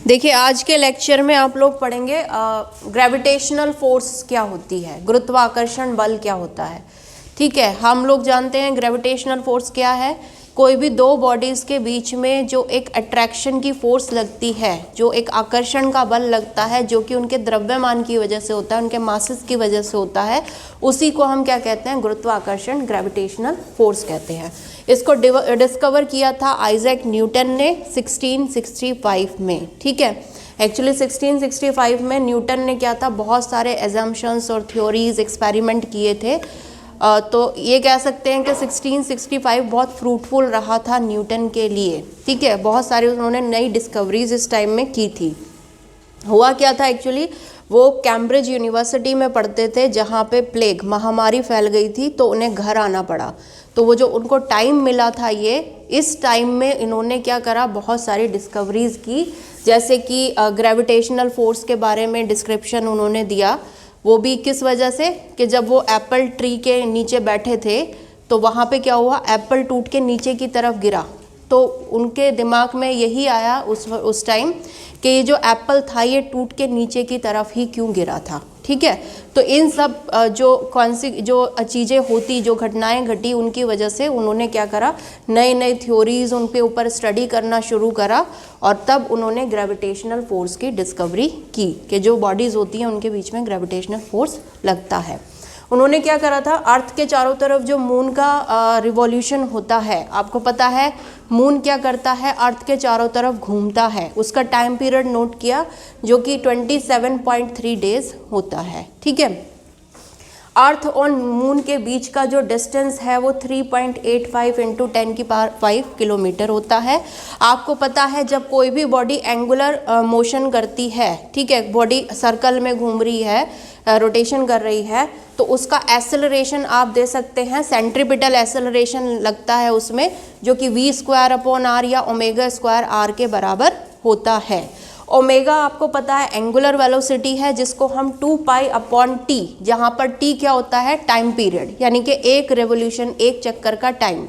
देखिए आज के लेक्चर में आप लोग पढ़ेंगे ग्रेविटेशनल फोर्स क्या होती है, गुरुत्वाकर्षण बल क्या होता है। ठीक है, हम लोग जानते हैं ग्रेविटेशनल फोर्स क्या है। कोई भी दो बॉडीज़ के बीच में जो एक अट्रैक्शन की फोर्स लगती है, जो एक आकर्षण का बल लगता है, जो कि उनके द्रव्यमान की वजह से होता है, उनके मासेस की वजह से होता है, उसी को हम क्या कहते हैं, गुरुत्वाकर्षण, ग्रेविटेशनल फोर्स कहते हैं। इसको डिस्कवर किया था आइजैक न्यूटन ने 1665 में। ठीक है, एक्चुअली 1665 में न्यूटन ने क्या था, बहुत सारे एजम्पशंस और थ्योरीज एक्सपेरिमेंट किए थे। तो ये कह सकते हैं कि 1665 बहुत फ्रूटफुल रहा था न्यूटन के लिए। ठीक है, बहुत सारी उन्होंने नई डिस्कवरीज इस टाइम में की थी। हुआ क्या था एक्चुअली, वो कैम्ब्रिज यूनिवर्सिटी में पढ़ते थे जहाँ पे प्लेग महामारी फैल गई थी, तो उन्हें घर आना पड़ा। तो वो जो उनको टाइम मिला था, ये इस टाइम में इन्होंने क्या करा, बहुत सारी डिस्कवरीज की, जैसे कि ग्रेविटेशनल फोर्स के बारे में डिस्क्रिप्शन उन्होंने दिया। वो भी किस वजह से कि जब वो एप्पल ट्री के नीचे बैठे थे तो वहाँ पे क्या हुआ, एप्पल टूट के नीचे की तरफ गिरा। तो उनके दिमाग में यही आया उस टाइम कि ये जो एप्पल था ये टूट के नीचे की तरफ ही क्यों गिरा था। ठीक है, तो इन सब जो चीज़ें होती, जो घटनाएं घटी, उनकी वजह से उन्होंने क्या करा, नए नए थ्योरीज उन पे ऊपर स्टडी करना शुरू करा, और तब उन्होंने ग्रेविटेशनल फोर्स की डिस्कवरी की कि जो बॉडीज़ होती हैं उनके बीच में ग्रेविटेशनल फोर्स लगता है। उन्होंने क्या करा था, अर्थ के चारों तरफ जो मून का रिवॉल्यूशन होता है, आपको पता है मून क्या करता है, अर्थ के चारों तरफ घूमता है। उसका टाइम पीरियड नोट किया जो कि 27.3 डेज होता है। ठीक है, अर्थ और मून के बीच का जो डिस्टेंस है वो 3.85 इंटू 10⁵ किलोमीटर होता है। आपको पता है जब कोई भी बॉडी एंगुलर मोशन करती है, ठीक है, बॉडी सर्कल में घूम रही है, रोटेशन कर रही है, तो उसका एक्सेलरेशन आप दे सकते हैं, सेंट्रीपिटल एक्सेलरेशन लगता है उसमें, जो कि v²/r या ω²r के बराबर होता है। ओमेगा आपको पता है एंगुलर वेलोसिटी है, जिसको हम 2π/t, जहाँ पर t क्या होता है, टाइम पीरियड, यानी कि एक रेवोल्यूशन, एक चक्कर का टाइम,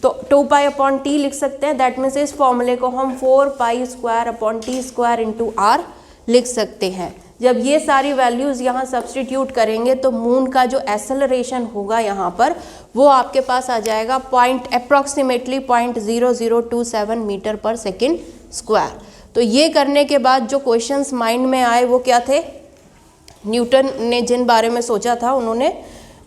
तो 2π/t लिख सकते हैं। दैट मीन्स इस फॉर्मूले को हम 4π²/t² इंटू r लिख सकते हैं। जब ये सारी वैल्यूज़ यहाँ सब्सटीट्यूट करेंगे तो मून का जो एक्सेलरेशन होगा यहाँ पर, वो आपके पास आ जाएगा अप्रॉक्सीमेटली 0.0027 मीटर पर सेकेंड स्क्वायर। तो ये करने के बाद जो क्वेश्चंस माइंड में आए वो क्या थे, न्यूटन ने जिन बारे में सोचा था उन्होंने,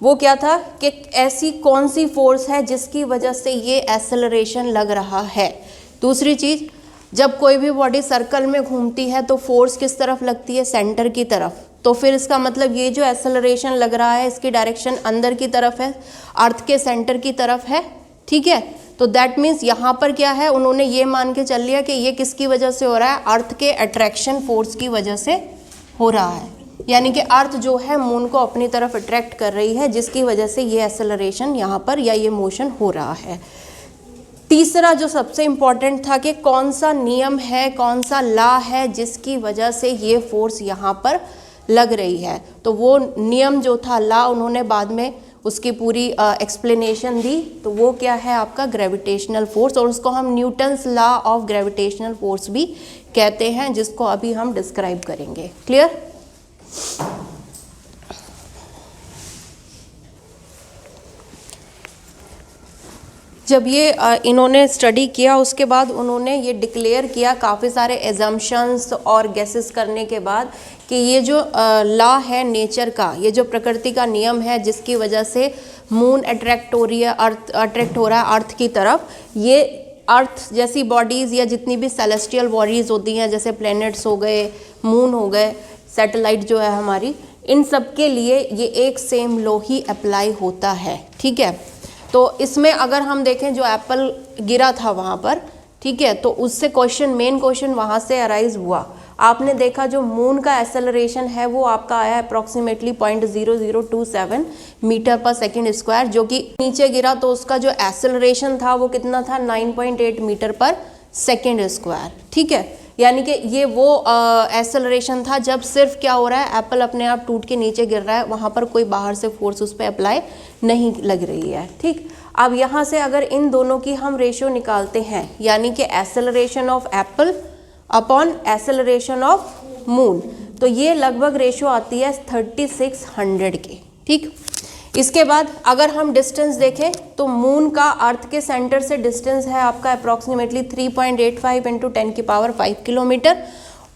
वो क्या था कि ऐसी कौन सी फोर्स है जिसकी वजह से ये एक्सेलरेशन लग रहा है। दूसरी चीज़, जब कोई भी बॉडी सर्कल में घूमती है तो फोर्स किस तरफ लगती है, सेंटर की तरफ। तो फिर इसका मतलब ये जो एक्सेलरेशन लग रहा है इसकी डायरेक्शन अंदर की तरफ है, अर्थ के सेंटर की तरफ है। ठीक है, तो दैट मीन्स यहाँ पर क्या है, उन्होंने ये मान के चल लिया कि ये किसकी वजह से हो रहा है, अर्थ के अट्रैक्शन फोर्स की वजह से हो रहा है। यानी कि अर्थ जो है मून को अपनी तरफ अट्रैक्ट कर रही है, जिसकी वजह से ये एक्सेलरेशन यहाँ पर या ये मोशन हो रहा है। तीसरा जो सबसे इम्पॉर्टेंट था कि कौन सा नियम है, कौन सा लॉ है जिसकी वजह से ये फोर्स यहाँ पर लग रही है। तो वो नियम जो था, लॉ, उन्होंने बाद में उसकी पूरी एक्सप्लेनेशन दी। तो वो क्या है आपका ग्रेविटेशनल फोर्स, और उसको हम Newton's law of gravitational force भी कहते हैं, जिसको अभी हम डिस्क्राइब करेंगे। क्लियर? जब ये इन्होंने स्टडी किया उसके बाद उन्होंने ये डिक्लेयर किया काफ़ी सारे एजम्पशंस और गेसेस करने के बाद कि ये जो लॉ है नेचर का, ये जो प्रकृति का नियम है जिसकी वजह से मून अट्रैक्ट हो रही है, अर्थ अट्रैक्ट हो रहा है अर्थ की तरफ, ये अर्थ जैसी बॉडीज़ या जितनी भी सेलेस्टियल बॉडीज़ होती हैं, जैसे प्लैनेट्स हो गए, मून हो गए, सैटेलाइट जो है हमारी, इन सब के लिए ये एक सेम लॉ ही अप्लाई होता है। ठीक है, तो इसमें अगर हम देखें जो एप्पल गिरा था वहाँ पर, ठीक है, तो उससे मेन क्वेश्चन वहाँ से अराइज हुआ। आपने देखा जो मून का एक्सेलरेशन है वो आपका आया अप्रॉक्सीमेटली 0.0027 मीटर पर सेकेंड स्क्वायर, जो कि नीचे गिरा तो उसका जो एक्सेलरेशन था वो कितना था, 9.8 मीटर पर सेकेंड स्क्वायर। ठीक है, यानी कि ये वो एक्सेलरेशन था जब सिर्फ क्या हो रहा है, एप्पल अपने आप टूट के नीचे गिर रहा है, वहाँ पर कोई बाहर से फोर्स उस पर अप्लाई नहीं लग रही है। ठीक, अब यहाँ से अगर इन दोनों की हम रेशियो निकालते हैं, यानी कि acceleration of Apple upon acceleration of moon. तो ये लगभग रेशो आती है 3600 के। ठीक, इसके बाद अगर हम डिस्टेंस देखें तो मून का अर्थ के सेंटर से डिस्टेंस है आपका अप्रॉक्सीमेटली 3.85 इंटू 10⁵ किलोमीटर।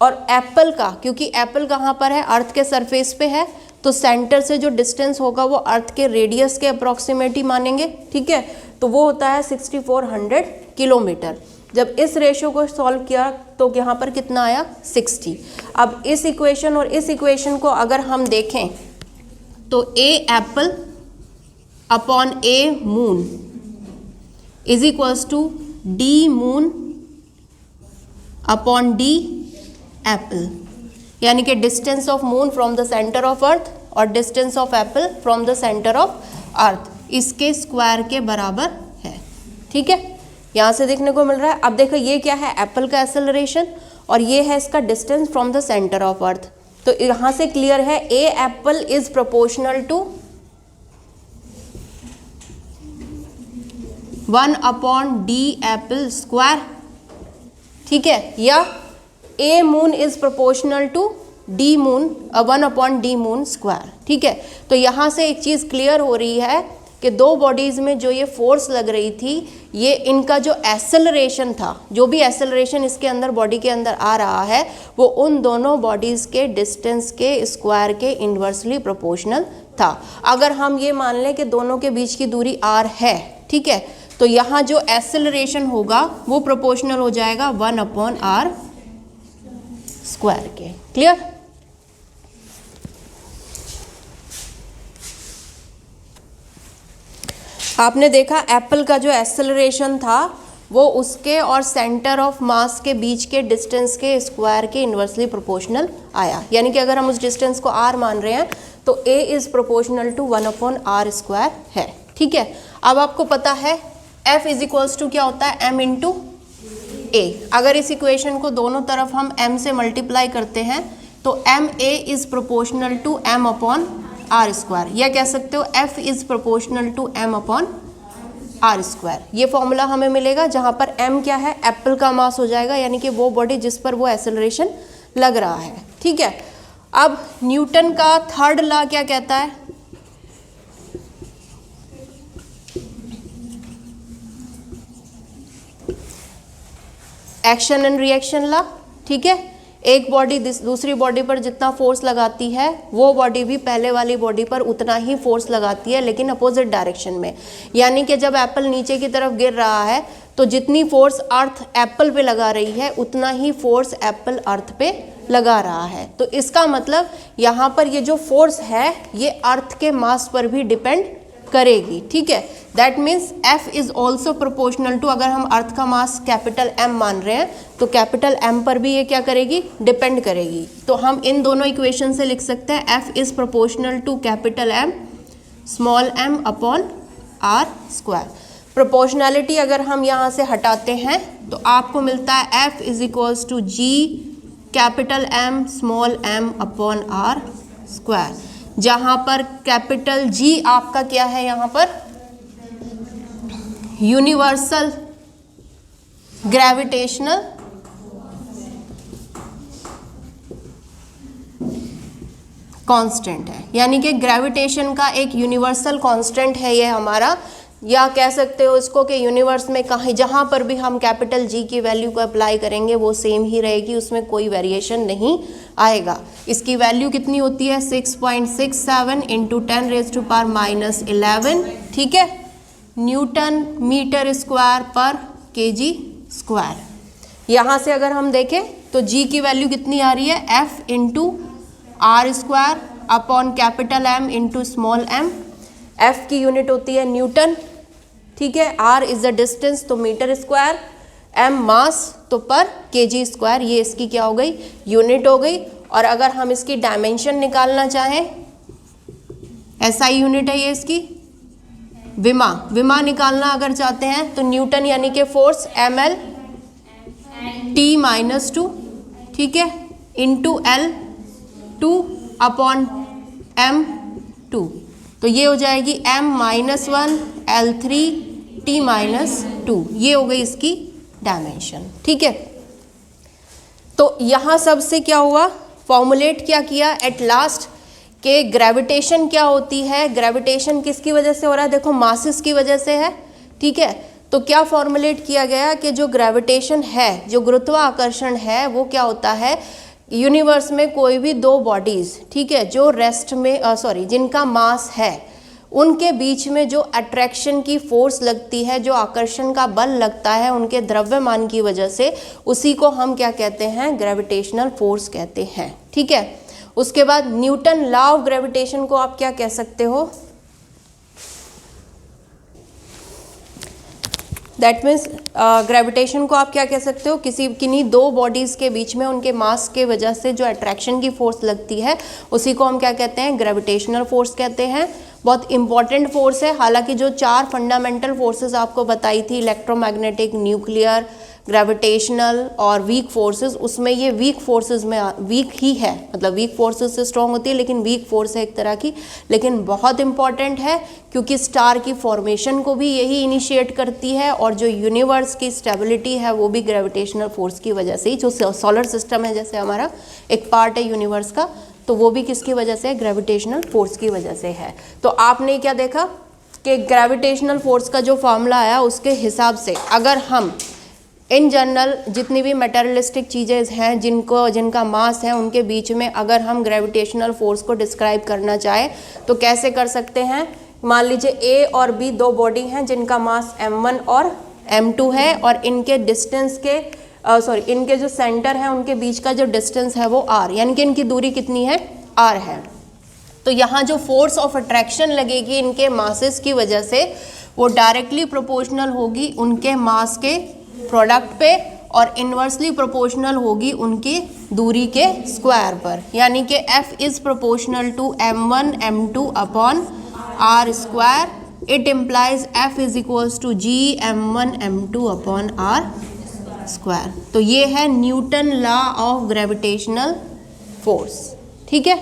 और एप्पल का, क्योंकि एप्पल कहाँ पर है, अर्थ के सरफेस पे है, तो सेंटर से जो डिस्टेंस होगा वो अर्थ के रेडियस के अप्रॉक्सीमेट ही मानेंगे। ठीक है, तो वो होता है 6400 किलोमीटर। जब इस रेशो को सॉल्व किया तो यहाँ पर कितना आया, 60। अब इस इक्वेशन और इस इक्वेशन को अगर हम देखें तो a apple upon a moon is equals to d moon upon d apple, यानी कि distance of moon from the centre of earth और distance of apple from the centre of earth, इसके स्क्वायर के बराबर है। ठीक है, यहाँ से देखने को मिल रहा है। अब देखो ये क्या है, एप्पल का एक्सेलरेशन, और ये है इसका distance from the centre of earth. तो यहाँ से क्लियर है a apple is proportional to 1 upon d apple square. ठीक है, या a moon is proportional to d moon 1 upon d moon square. ठीक है, तो यहाँ से एक चीज़ क्लियर हो रही है कि दो बॉडीज़ में जो ये फोर्स लग रही थी, ये इनका जो एक्सेलरेशन था, जो भी एक्सेलरेशन इसके अंदर बॉडी के अंदर आ रहा है, वो उन दोनों बॉडीज़ के डिस्टेंस के स्क्वायर के इन्वर्सली प्रोपोर्शनल था। अगर हम ये मान लें कि दोनों के बीच की दूरी r है, ठीक है, तो यहाँ जो एक्सेलरेशन होगा वो प्रोपोर्शनल हो जाएगा 1 अपॉन r स्क्वायर के। क्लियर? आपने देखा एप्पल का जो एक्सेलरेशन था वो उसके और सेंटर ऑफ मास के बीच के डिस्टेंस के स्क्वायर के इन्वर्सली प्रोपोर्शनल आया, यानी कि अगर हम उस डिस्टेंस को r मान रहे हैं तो a is proportional to 1 upon r square है। ठीक है, अब आपको पता है f इज इक्वल्स टू क्या होता है, m इंटू a। अगर इस इक्वेशन को दोनों तरफ हम m से मल्टीप्लाई करते हैं तो m a is proportional to m upon R square, या कह सकते हो f is proportional to m upon R square. ये फॉर्मूला हमें मिलेगा जहाँ पर m क्या है, एप्पल का मास हो जाएगा, यानी कि वो बॉडी जिस पर वो एक्सेलरेशन लग रहा है। ठीक है, अब न्यूटन का थर्ड लॉ क्या कहता है, एक्शन एंड रिएक्शन लॉ। ठीक है, एक बॉडी दूसरी बॉडी पर जितना फोर्स लगाती है वो बॉडी भी पहले वाली बॉडी पर उतना ही फोर्स लगाती है, लेकिन अपोजिट डायरेक्शन में। यानी कि जब एप्पल नीचे की तरफ गिर रहा है तो जितनी फोर्स अर्थ एप्पल पे लगा रही है उतना ही फोर्स एप्पल अर्थ पे लगा रहा है। तो इसका मतलब यहाँ पर ये जो फोर्स है ये अर्थ के मास पर भी डिपेंड करेगी। ठीक है, that means F is also proportional to, अगर हम अर्थ का मास कैपिटल M मान रहे हैं तो कैपिटल M पर भी ये क्या करेगी, डिपेंड करेगी। तो हम इन दोनों इक्वेशन से लिख सकते हैं F is proportional to capital M small m upon r square. Proportionality अगर हम यहाँ से हटाते हैं तो आपको मिलता है F is equals to G capital M small m upon r square, जहाँ पर कैपिटल G आपका क्या है, यहाँ पर यूनिवर्सल ग्रेविटेशनल कांस्टेंट है, यानी कि ग्रेविटेशन का एक यूनिवर्सल कांस्टेंट है ये हमारा, या कह सकते हो इसको कि यूनिवर्स में कहीं जहाँ पर भी हम कैपिटल G की वैल्यू को अप्लाई करेंगे वो सेम ही रहेगी, उसमें कोई वेरिएशन नहीं आएगा। इसकी वैल्यू कितनी होती है, 6.67 इंटू 10⁻⁻11। ठीक है, न्यूटन मीटर स्क्वायर पर केजी स्क्वायर। यहाँ से अगर हम देखें तो G की वैल्यू कितनी आ रही है, F into R square upon capital M into small m। F की यूनिट होती है न्यूटन, ठीक है, R इज द डिस्टेंस तो मीटर स्क्वायर, M मास तो पर केजी स्क्वायर, ये इसकी क्या हो गई, यूनिट हो गई। और अगर हम इसकी डायमेंशन निकालना चाहें, SI यूनिट है ये इसकी, विमा निकालना अगर चाहते हैं तो न्यूटन यानी कि फोर्स ml T-2, ठीक है, इंटू L2 अपॉन M2, तो ये हो जाएगी M-1 L3 T-2, ये हो गई इसकी डायमेंशन। ठीक है, तो यहाँ सबसे क्या हुआ, फॉर्मुलेट क्या किया एट लास्ट कि ग्रेविटेशन क्या होती है, ग्रेविटेशन किसकी वजह से हो रहा है, देखो मासेस की वजह से है, ठीक है। तो क्या फॉर्मुलेट किया गया कि जो ग्रेविटेशन है, जो गुरुत्वाकर्षण है, वो क्या होता है, यूनिवर्स में कोई भी दो बॉडीज, ठीक है, जो रेस्ट में जिनका मास है, उनके बीच में जो अट्रैक्शन की फोर्स लगती है, जो आकर्षण का बल लगता है उनके द्रव्यमान की वजह से, उसी को हम क्या कहते हैं, ग्रेविटेशनल फोर्स कहते हैं, ठीक है। उसके बाद न्यूटन लॉ ऑफ ग्रेविटेशन को आप क्या कह सकते हो, दैट मीन्स ग्रेविटेशन को आप क्या कह सकते हो, किन्हीं दो बॉडीज़ के बीच में उनके मास के वजह से जो अट्रैक्शन की फोर्स लगती है, उसी को हम क्या कहते हैं, ग्रेविटेशनल फोर्स कहते हैं। बहुत इंपॉर्टेंट फोर्स है, हालांकि जो 4 फंडामेंटल फोर्सेस आपको बताई थी, इलेक्ट्रोमैग्नेटिक, न्यूक्लियर, ग्रेविटेशनल और वीक फोर्सेस, उसमें ये वीक फोर्सेस में वीक ही है, मतलब वीक फोर्सेस से स्ट्रॉन्ग होती है, लेकिन वीक फोर्स है एक तरह की, लेकिन बहुत इंपॉर्टेंट है क्योंकि स्टार की फॉर्मेशन को भी यही इनिशिएट करती है, और जो यूनिवर्स की स्टेबिलिटी है वो भी ग्रेविटेशनल फोर्स की वजह से ही, जो सोलर सिस्टम है जैसे हमारा एक पार्ट है यूनिवर्स का, तो वो भी किसकी वजह से, ग्रेविटेशनल फोर्स की वजह से है। तो आपने क्या देखा कि ग्रेविटेशनल फोर्स का जो फॉर्मूला आया उसके हिसाब से अगर हम इन जनरल जितनी भी मटेरियलिस्टिक चीज़ें हैं जिनका मास है, उनके बीच में अगर हम ग्रेविटेशनल फोर्स को डिस्क्राइब करना चाहें तो कैसे कर सकते हैं। मान लीजिए ए और बी दो बॉडी हैं जिनका मास m1 और m2 है, और इनके डिस्टेंस के इनके जो सेंटर हैं उनके बीच का जो डिस्टेंस है वो r, यानी कि इनकी दूरी कितनी है, r है। तो यहाँ जो फोर्स ऑफ अट्रैक्शन लगेगी इनके मासेस की वजह से, वो डायरेक्टली प्रोपोर्शनल होगी उनके मास के प्रोडक्ट पे, और इन्वर्सली प्रोपोर्शनल होगी उनकी दूरी के स्क्वायर पर, यानी कि F is proportional to m1 m2 upon r square. It implies F is equals to g m1 m2 upon r square. तो ये है newton law of gravitational force, ठीक है।